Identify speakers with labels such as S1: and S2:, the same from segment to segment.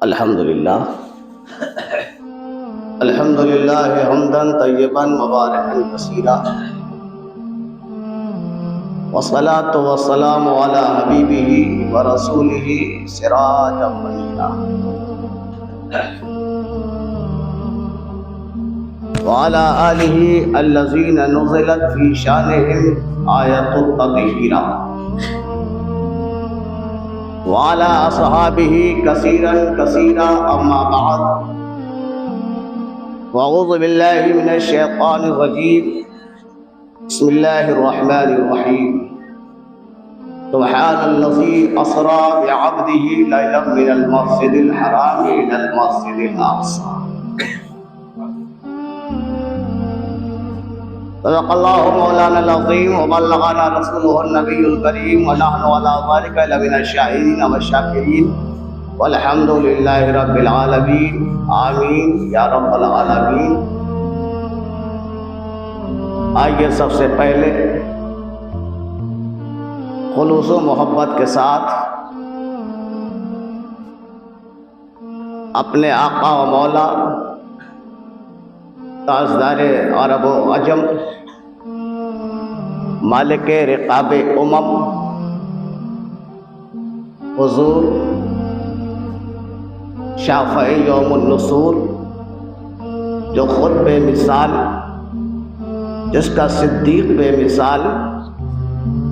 S1: الحمدللہ حمدا طیبا مبارکا کثیرا والصلاة والسلام علی حبیبہ ورسولہ سراجا منیرا وعلی آلہ الذین نزلت فی شانہم آیۃ التطہیرہ وعلى أصحابه كثيرا كثيرا أما بعد وأعوذ بالله من الشيطان الرجيم بسم الله الرحمن الرحيم سبحان الذي أسرى بعبده ليلا من المسجد الحرام إلى المسجد الأقصى صدق الله مولانا العظيم وبلغنا رسوله النبي الكريم ونحن على ذلك لمن الشاهدين والشاكرين والحمد لله رب العالمين آمین یا رب العالمین۔ آئیے سب سے پہلے خلوص و محبت کے ساتھ اپنے آقا و مولا تاجدار عرب و عجم مالک رقاب امم حضور شافع یوم النصور جو خود بے مثال، جس کا صدیق بے مثال،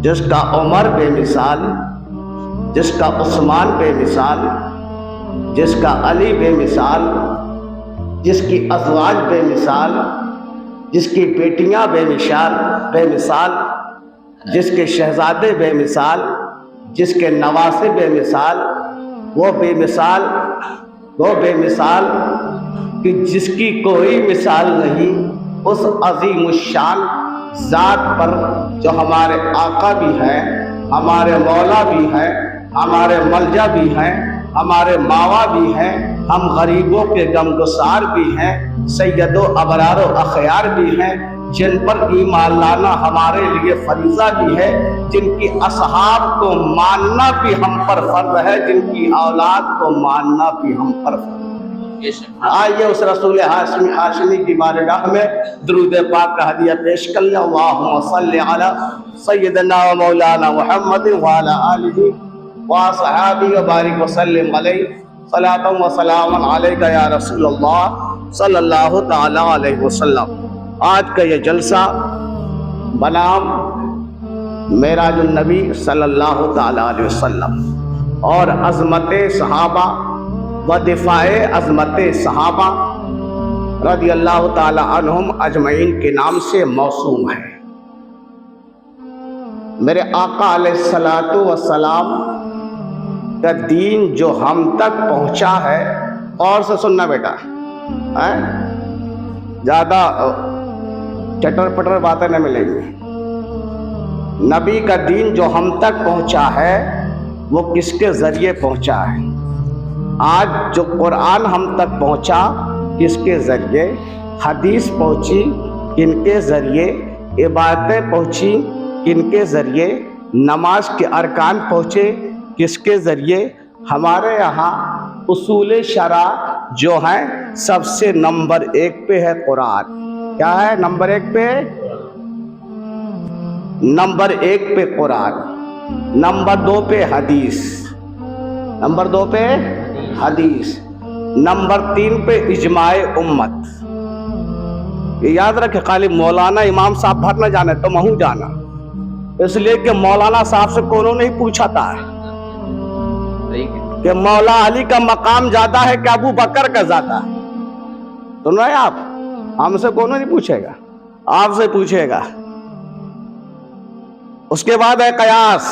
S1: جس کا عمر بے مثال، جس کا عثمان بے مثال، جس کا علی بے مثال، جس کی ازواج بے مثال، جس کی بیٹیاں بے مثال، جس کے شہزادے بے مثال، جس کے نواسے بے مثال، وہ بے مثال کہ جس کی کوئی مثال نہیں، اس عظیم الشان ذات پر جو ہمارے آقا بھی ہیں، ہمارے مولا بھی ہیں، ہمارے ملجا بھی ہیں، ہمارے ماوا بھی ہیں، ہم غریبوں کے غمگسار بھی ہیں، سید و ابرار و اخیار بھی ہیں، جن پر ایمان لانا ہمارے لیے فریضہ بھی ہے، جن کی اصحاب کو ماننا بھی ہم پر فرض ہے، جن کی اولاد کو ماننا بھی ہم پر فرض ہے۔ آئیے اس رسول ہاشمی کی بارگاہ میں درود پاک کا ہدیہ پیش کر لیں۔ اللہم صلی علی سیدنا و مولانا محمد وعلی آلہ وصحابہ وبارک وسلم علیہ صلاۃ و سلام علیک یا رسول اللہ صلی اللہ تعالی علیہ وسلم۔ آج کا یہ جلسہ بنام معراج النبی صلی اللہ تعالی علیہ وسلم اور عظمت صحابہ و دفاع عظمت صحابہ رضی اللہ تعالی عنہم اجمعین کے نام سے موسوم ہے۔ میرے آقا علیہ الصلاۃ والسلام کا دین جو ہم تک پہنچا ہے، اور سے سننا بیٹا، زیادہ چٹر پٹر باتیں نہ ملیں گی۔ نبی کا دین جو ہم تک پہنچا ہے وہ کس کے ذریعے پہنچا ہے؟ آج جو قرآن ہم تک پہنچا کس کے ذریعے؟ حدیث پہنچی کن کے ذریعے؟ عبادتیں پہنچی کن کے ذریعے؟ نماز کے ارکان پہنچے کس کے ذریعے؟ ہمارے یہاں اصول شرع جو ہیں سب سے نمبر 1 پہ ہے قرآن۔ کیا ہے نمبر 1 پہ؟ نمبر 1 پہ قرآن، نمبر 2 پہ حدیث، نمبر 2 پہ حدیث، نمبر 3 پہ اجماع امت۔ یہ یاد رکھے، خالی مولانا امام صاحب بھر نہ جانے تو مہوں جانا، اس لیے کہ مولانا صاحب سے کونوں نہیں پوچھا تھا کہ مولا علی کا مقام زیادہ ہے کہ ابو بکر کا زیادہ ہے۔ سن رہے ہیں آپ؟ ہم سے کونوں نہیں پوچھے گا، آپ سے پوچھے گا۔ اس کے بعد ہے قیاس۔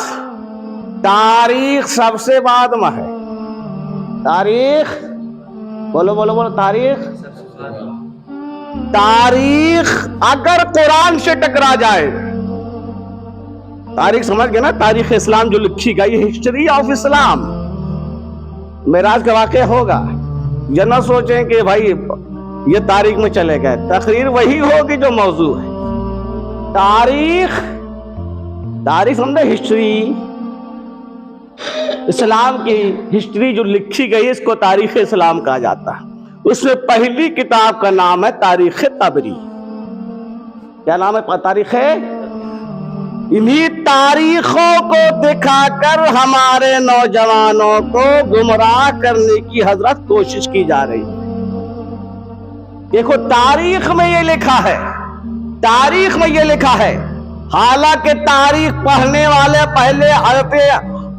S1: تاریخ سب سے بعد میں ہے۔ تاریخ بولو بولو بولو، تاریخ اگر قرآن سے ٹکرا جائے، تاریخ سمجھ گئے نا؟ تاریخ اسلام جو لکھی گئی، ہسٹری آف اسلام، معراج کا واقعہ ہوگا۔ یہ نہ سوچیں کہ بھائی یہ تاریخ میں چلے گئے، تقریر وہی ہوگی جو موضوع ہے۔ تاریخ سمجھے، ہسٹری، اسلام کی ہسٹری جو لکھی گئی اس کو تاریخ اسلام کہا جاتا ہے. اس میں پہلی کتاب کا نام ہے تاریخ طبری. کیا نام ہے تاریخ؟ انہی تاریخوں کو دکھا کر ہمارے نوجوانوں کو گمراہ کرنے کی حضرت کوشش کی جا رہی ہے. دیکھو تاریخ میں یہ لکھا ہے، تاریخ میں یہ لکھا ہے، حالانکہ تاریخ پڑھنے والے پہلے حضرت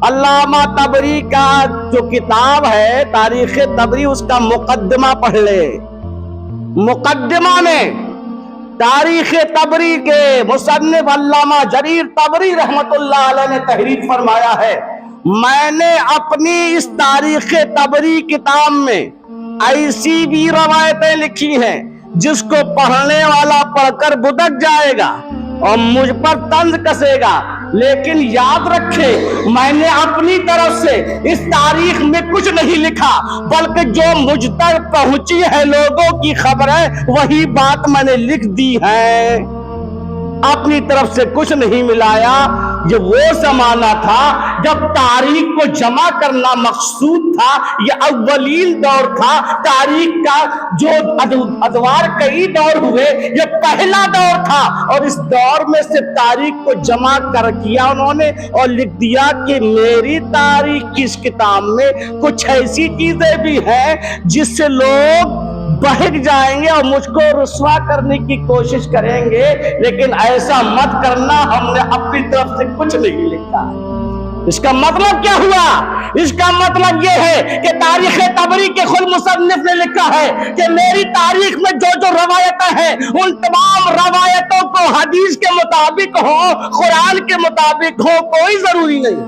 S1: علامہ طبری کا جو کتاب ہے تاریخ طبری اس کا مقدمہ پڑھ لے. مقدمہ میں تاریخ طبری کے مصنف علامہ جریر طبری رحمت اللہ علیہ نے تحریر فرمایا ہے، میں نے اپنی اس تاریخ طبری کتاب میں ایسی بھی روایتیں لکھی ہیں جس کو پڑھنے والا پڑھ کر بدک جائے گا اور مجھ پر طنز کسے گا، لیکن یاد رکھے میں نے اپنی طرف سے اس تاریخ میں کچھ نہیں لکھا، بلکہ جو مجھ تک پہنچی ہے لوگوں کی خبریں وہی بات میں نے لکھ دی ہے. اپنی طرف سے کچھ نہیں ملایا. یہ وہ زمانہ تھا جب تاریخ کو جمع کرنا مقصود تھا. یہ اولین دور تھا تاریخ کا، جو ادوار کئی دور ہوئے، یہ پہلا دور تھا. اور اس دور میں سے تاریخ کو جمع کر کیا انہوں نے اور لکھ دیا کہ میری تاریخ کی اس کتاب میں کچھ ایسی چیزیں بھی ہیں جس سے لوگ بہک جائیں گے اور مجھ کو رسوا کرنے کی کوشش کریں گے، لیکن ایسا مت کرنا، ہم نے اپنی طرف سے کچھ نہیں لکھا. اس کا مطلب کیا ہوا؟ اس کا مطلب یہ ہے کہ تاریخ طبری کے خود مصنف نے لکھا ہے کہ میری تاریخ میں جو جو روایتیں ہیں ان تمام روایتوں کو حدیث کے مطابق ہو، قرآن کے مطابق ہو، کوئی ضروری نہیں.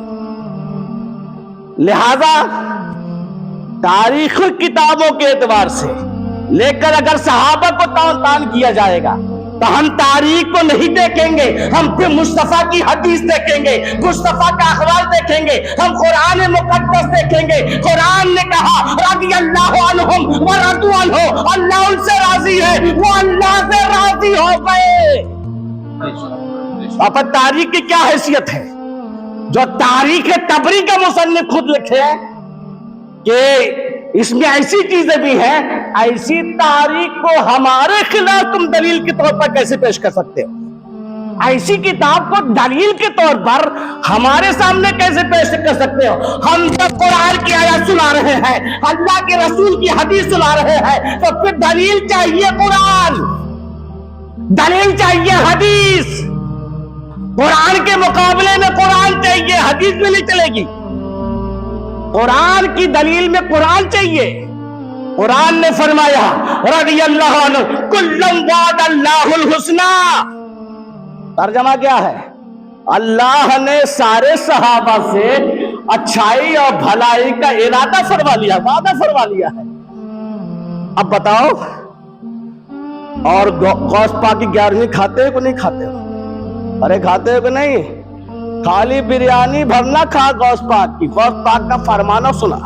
S1: لہذا تاریخ کتابوں کے اعتبار سے لیکن اگر صحابہ کو تان کیا جائے گا تو ہم تاریخ کو نہیں دیکھیں گے، ہم پھر مصطفیٰ کی حدیث دیکھیں گے، مصطفیٰ کا اخبار دیکھیں گے، ہم قرآن مقدس دیکھیں گے. قرآن نے کہا رضی اللہ عنہم ورضوا عنہ، اللہ ان سے راضی ہے، وہ اللہ سے راضی ہو گئے. اب تاریخ کی کیا حیثیت ہے؟ جو تاریخ طبری کا مصنف خود لکھے کہ اس میں ایسی چیزیں بھی ہیں، ایسی تاریخ کو ہمارے خلاف تم دلیل کے طور پر کیسے پیش کر سکتے ہو؟ ایسی کتاب کو دلیل کے طور پر ہمارے سامنے کیسے پیش کر سکتے ہو؟ ہم جب قرآن کی آیات سنا رہے ہیں، اللہ کے رسول کی حدیث سنا رہے ہیں، تو پھر دلیل چاہیے قرآن، دلیل چاہیے حدیث. قرآن کے مقابلے میں قرآن چاہیے، حدیث میں نہیں چلے گی. قرآن کی دلیل میں قرآن چاہیے. قرآن نے فرمایا رضی اللہ عنہ کلم وعد اللہ الحسنى. ترجمہ کیا ہے؟ اللہ نے سارے صحابہ سے اچھائی اور بھلائی کا ارادہ فرما لیا، وعدہ فرما لیا ہے. اب بتاؤ، اور غوث پاک کی 11ویں کھاتے ہو کہ نہیں کھاتے ہو؟ ارے کھاتے ہو کہ نہیں؟ خالی بریانی بھرنا کھا غوث پاک کی. غوث پاک کا فرمانا سنا.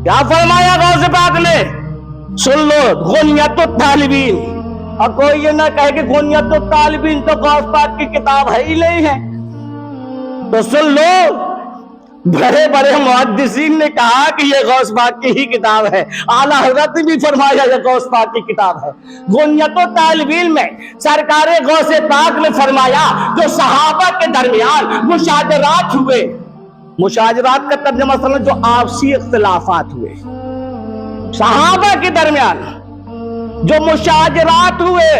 S1: کیا فرمایا غوث پاک نے؟ سن لو، غنیت الطالبین. اور کوئی یہ نہ کہے کہ غنیت الطالبین تو غوث پاک کی کتاب ہے ہی نہیں ہے. تو سن لو، بڑے بڑے محدثین نے کہا کہ یہ غوث پاک کی ہی کتاب ہے. اعلیٰ حضرت نے بھی فرمایا یہ غوث پاک کی کتاب ہے. غنیت الطالبین میں سرکار غوث پاک نے فرمایا جو صحابہ کے درمیان مشاجرات ہوئے، مشاجرات کا ترجمہ مثلا جو آپسی اختلافات ہوئے صحابہ کے درمیان، جو مشاجرات ہوئے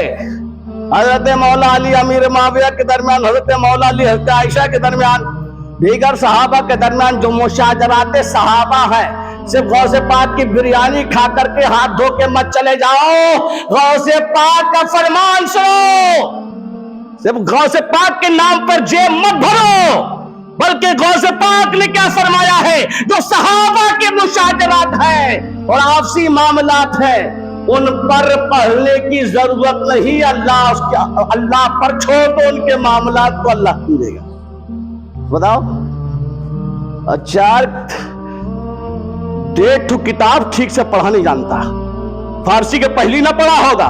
S1: حضرت مولا علی امیر معاویہ کے درمیان، حضرت مولا علی حضرت عائشہ کے درمیان، دیگر صحابہ کے درمیان جو مشاجرات صحابہ ہیں، صرف غوث پاک کی بریانی کھا کر کے ہاتھ دھو کے مت چلے جاؤ. غوث پاک کا فرمان سنو. صرف غوث پاک کے نام پر جیب مت بھرو، بلکہ غوث پاک نے کیا فرمایا ہے؟ جو صحابہ کے مشاجرات ہیں اور آپسی معاملات ہیں ان پر پڑھنے کی ضرورت نہیں. اللہ پر چھوڑ دو ان کے معاملات کو، اللہ دے گا. بتاؤ، اچھا 1.5 کتاب ٹھیک سے پڑھا نہیں جانتا، فارسی کے پہلی نہ پڑھا ہوگا،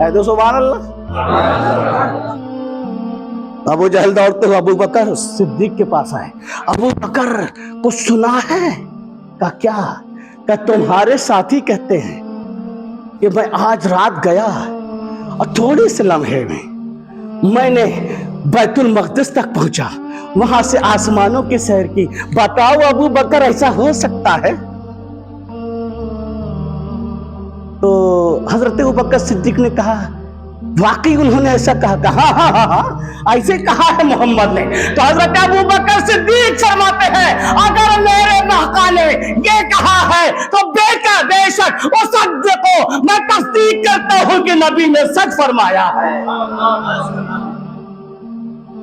S1: ہے تو سبحان اللہ۔ ابو جہل دوڑتے ہوئے ابو بکر صدیق کے پاس آئے، ابو بکر کچھ سنا ہے؟ کہا کیا؟ کہ تمہارے ساتھی کہتے ہیں کہ میں آج رات گیا اور تھوڑے سے لمحے میں نے بیت المقدس تک پہنچا، وہاں سے آسمانوں کی سیر کی، بتاؤ ابو بکر ایسا ہو سکتا ہے؟ تو حضرت ابو بکر صدیق نے کہا واقعی انہوں نے ایسا کہا؟ ہاں ایسے کہا ہے محمد نے۔ تو حضرت ابو بکر صدیق فرماتے ہیں اگر میرے مہقا نے یہ کہا ہے تو بے شک اصدقو، میں تصدیق کرتا ہوں کہ نبی نے سچ فرمایا ہے۔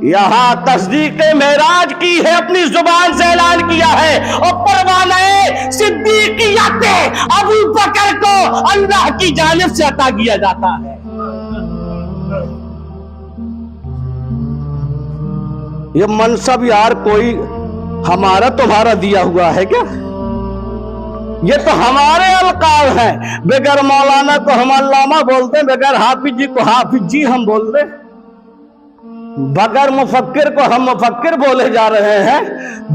S1: یہاں تصدیق معراج کی ہے، اپنی زبان سے اعلان کیا ہے، اور پروانہ صدیقیت ابو بکر کو اللہ کی جانب سے عطا کیا جاتا ہے۔ یہ منصب یار کوئی ہمارا تمہارا دیا ہوا ہے کیا؟ یہ تو ہمارے القاب ہیں، بغیر مولانا کو ہم علامہ بولتے ہیں، بغیر حافظ جی کو حافظ جی ہم بولتے ہیں، بغیر مفکر کو ہم مفکر بولے جا رہے ہیں،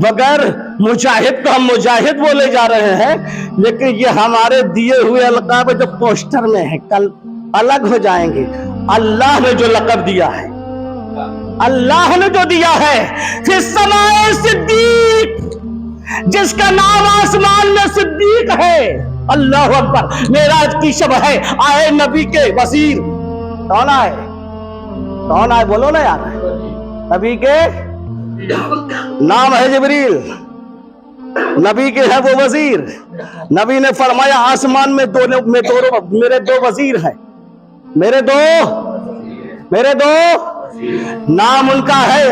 S1: بغیر مجاہد کو ہم مجاہد بولے جا رہے ہیں، لیکن یہ ہمارے دیے ہوئے القاب جو پوسٹر میں ہے کل الگ ہو جائیں گے۔ اللہ نے جو لقب دیا ہے، اللہ نے جو دیا ہے، فی السماء صدیق، جس کا نام آسمان میں صدیق ہے، اللہ اکبر، معراج کی شب ہے، آئے نبی کے وزیر، کون آئے؟ کون آئے بولو نا یار؟ نبی کے نام ہے جبریل، نبی کے ہے وہ وزیر۔ نبی نے فرمایا آسمان میں میرے دو وزیر ہیں، میرے دو نام ان کا ہے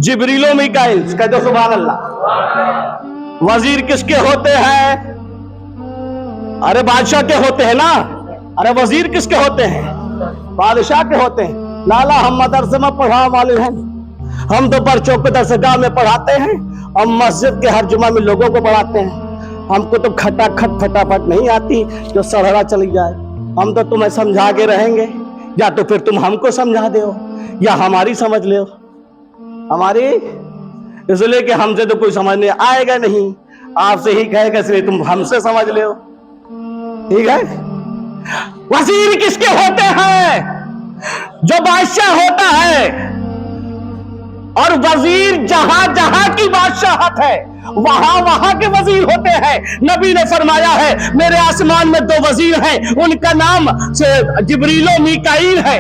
S1: جبریل و میکائیل، کہہ دو سبحان اللہ۔ وزیر کس کے ہوتے ہیں؟ ارے بادشاہ کے ہوتے ہیں نا، ارے وزیر کس کے ہوتے ہیں؟ بادشاہ کے ہوتے ہیں۔ لالا ہم مدرسے میں پڑھا والے ہیں، ہم تو بچوں کو درسگاہ میں پڑھاتے ہیں، ہم مسجد کے ہر جمعہ میں لوگوں کو پڑھاتے ہیں، ہم کو تو کھٹا کھٹ پھٹافٹ نہیں آتی جو سرہرا چلی جائے۔ ہم تو تمہیں سمجھا کے رہیں گے، یا تو پھر تم ہم کو سمجھا دے ہو یا ہماری سمجھ لے ہو، ہماری، اس لیے کہ ہم سے تو کوئی سمجھنے آئے گا نہیں، آپ سے ہی کہے گا، اس لیے تم ہم سے سمجھ لے ہو، ٹھیک ہے؟ وزیر کس کے ہوتے ہیں؟ جو بادشاہ ہوتا ہے، اور وزیر جہاں جہاں کی بادشاہت ہے وہاں کے وزیر ہوتے ہیں۔ نبی نے فرمایا ہے میرے آسمان میں دو وزیر ہیں، ان کا نام جبریل و میکائیل ہے،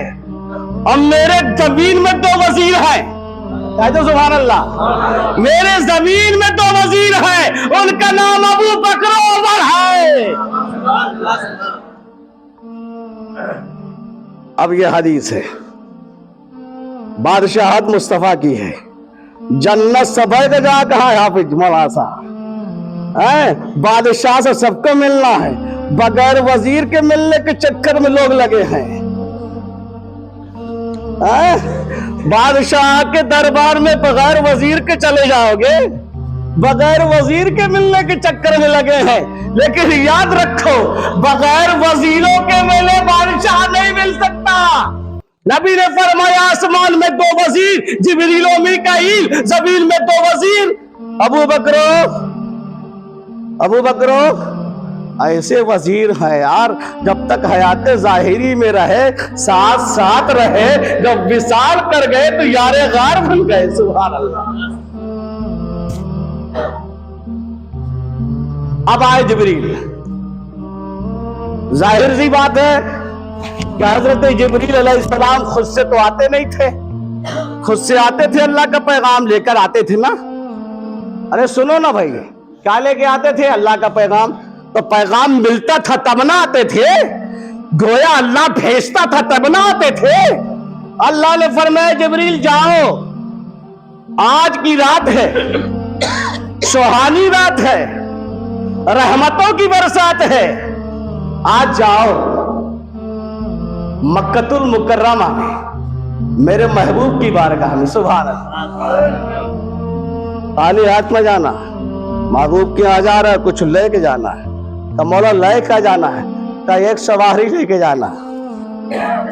S1: اور میرے زمین میں دو وزیر ہیں، کہتے سبحان اللہ، میرے زمین میں دو وزیر ہیں، ان کا نام ابو بکر و عمر ہے۔ اب یہ حدیث ہے، بادشاہت مصطفیٰ کی ہے، جنت سب ہے جا کہاں ہے حافظ مولانا صاحب؟ بادشاہ سے سب کو ملنا ہے، بغیر وزیر کے ملنے کے چکر میں لوگ لگے ہیں۔ بادشاہ کے دربار میں بغیر وزیر کے چلے جاؤ گے، بغیر وزیر کے ملنے کے چکر میں لگے ہیں، لیکن یاد رکھو بغیر وزیروں کے ملے بادشاہ نہیں مل سکتا۔ نبی نے فرمایا آسمان میں دو وزیر جبریل و میکائیل، زمین میں دو وزیر ابو بکرو ایسے وزیر ہیں یار، جب تک حیات ظاہری میں رہے ساتھ رہے، جب وصال کر گئے تو یار غار بن گئے، سبحان اللہ۔ اب آئے جبریل، ظاہر سی بات ہے کہ حضرت جبریل علیہ السلام خود سے تو آتے نہیں تھے، خود سے آتے تھے اللہ کا پیغام لے کر آتے تھے نا۔ ارے سنو نا بھائی، کیا لے کے آتے تھے؟ اللہ کا پیغام، تو پیغام ملتا تھا تب نہ آتے تھے، گویا اللہ بھیجتا تھا تب نہ آتے تھے۔ اللہ نے فرمایا جبریل جاؤ، آج کی رات ہے، سہانی رات ہے، رحمتوں کی برسات ہے، آج جاؤ مکۃ المکرمہ میں میرے محبوب کی بارگاہ میں، سبحان اللہ۔ خالی ہاتھ میں جانا، محبوب کے یہاں جا رہا ہے، کچھ لے کے جانا ہے، کہ مولا لے کے جانا ہے، کہ ایک سواری لے کے جانا،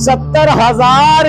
S1: 70,000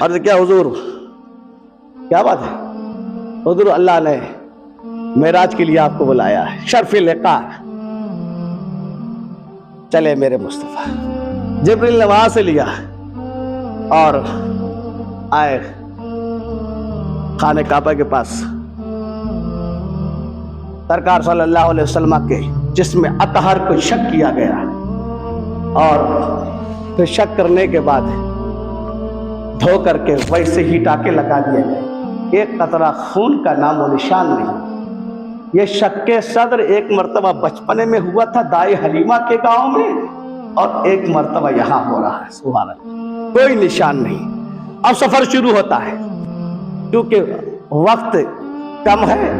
S1: عرض کیا حضور کیا بات ہے؟ حضور اللہ نے معراج کے لیے آپ کو بلایا ہے، شرف لقاء، چلے میرے مصطفیٰ۔ جبریل نے وہاں سے لیا اور آئے خانہ کعبہ کے پاس، سرکار صلی اللہ علیہ وسلم کے جسم اطہر کو شک کیا گیا، اور پھر شک کرنے کے بعد دھو کر کے ویسے ہی ٹاکے لگا دیے گئے، ایک قطرہ خون کا نام و نشان نہیں۔ یہ شک صدر ایک مرتبہ بچپنے میں ہوا تھا دائی حلیمہ کے گاؤں میں، اور ایک مرتبہ یہاں ہو رہا ہے، سبحان اللہ، کوئی نشان نہیں۔ اب سفر شروع ہوتا ہے، کیونکہ وقت کم ہے،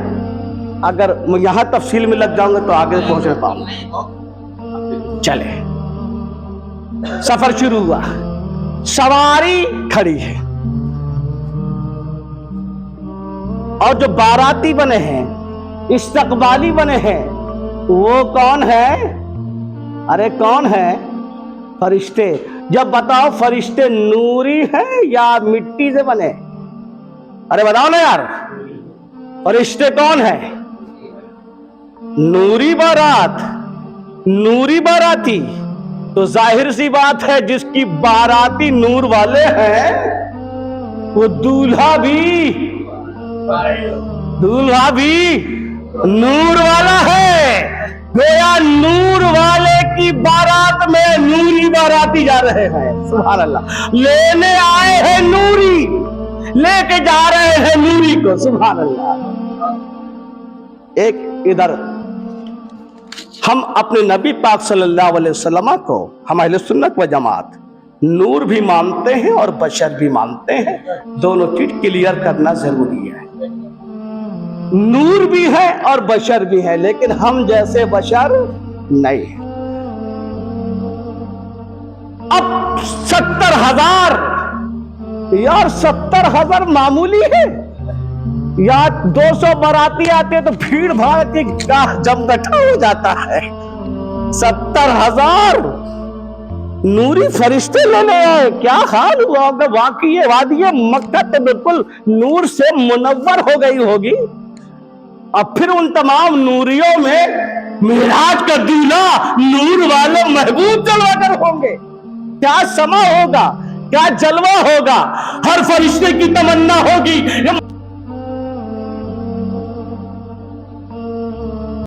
S1: اگر میں یہاں تفصیل میں لگ جاؤں گا تو آگے پہنچ نہیں پاؤں گا۔ چلے سفر شروع ہوا، سواری کھڑی ہے، اور جو باراتی بنے ہیں، استقبالی بنے ہیں، وہ کون ہے؟ ارے کون ہے؟ فرشتے۔ جب بتاؤ فرشتے نوری ہیں یا مٹی سے بنے؟ ارے بتاؤ نا یار، فرشتے کون ہیں؟ نوری بارات، نوری باراتی، تو ظاہر سی بات ہے جس کی باراتی نور والے ہیں وہ دولہا بھی نور والا ہے۔ گویا نور والے کی بارات میں نوری باراتی جا رہے ہیں، سبحان اللہ، لینے آئے ہیں نوری، لے کے جا رہے ہیں نوری کو، سبحان اللہ۔ ایک ادھر ہم اپنے نبی پاک صلی اللہ علیہ وسلم کو، ہم اہل سنت و جماعت، نور بھی مانتے ہیں اور بشر بھی مانتے ہیں، دونوں چیز کلیئر کرنا ضروری ہے۔ نور بھی ہے اور بشر بھی ہے، لیکن ہم جیسے بشر نہیں ہیں۔ اب 70,000، یار 70,000 معمولی ہے یا 200 باراتی آتے تو بھیڑ بھاڑ کی جم بیٹھا ہو جاتا ہے؟ 70,000 نوری فرشتے لینے آئے، کیا حال ہوا ہوگا؟ واقعی وادی مکہ تو بالکل نور سے منور ہو گئی ہوگی۔ اب پھر ان تمام نوریوں میں معراج کا دولہا نور والے محبوب جلوہ گر ہوں گے، کیا سما ہوگا، کیا جلوہ ہوگا، ہر فرشتے کی تمنا ہوگی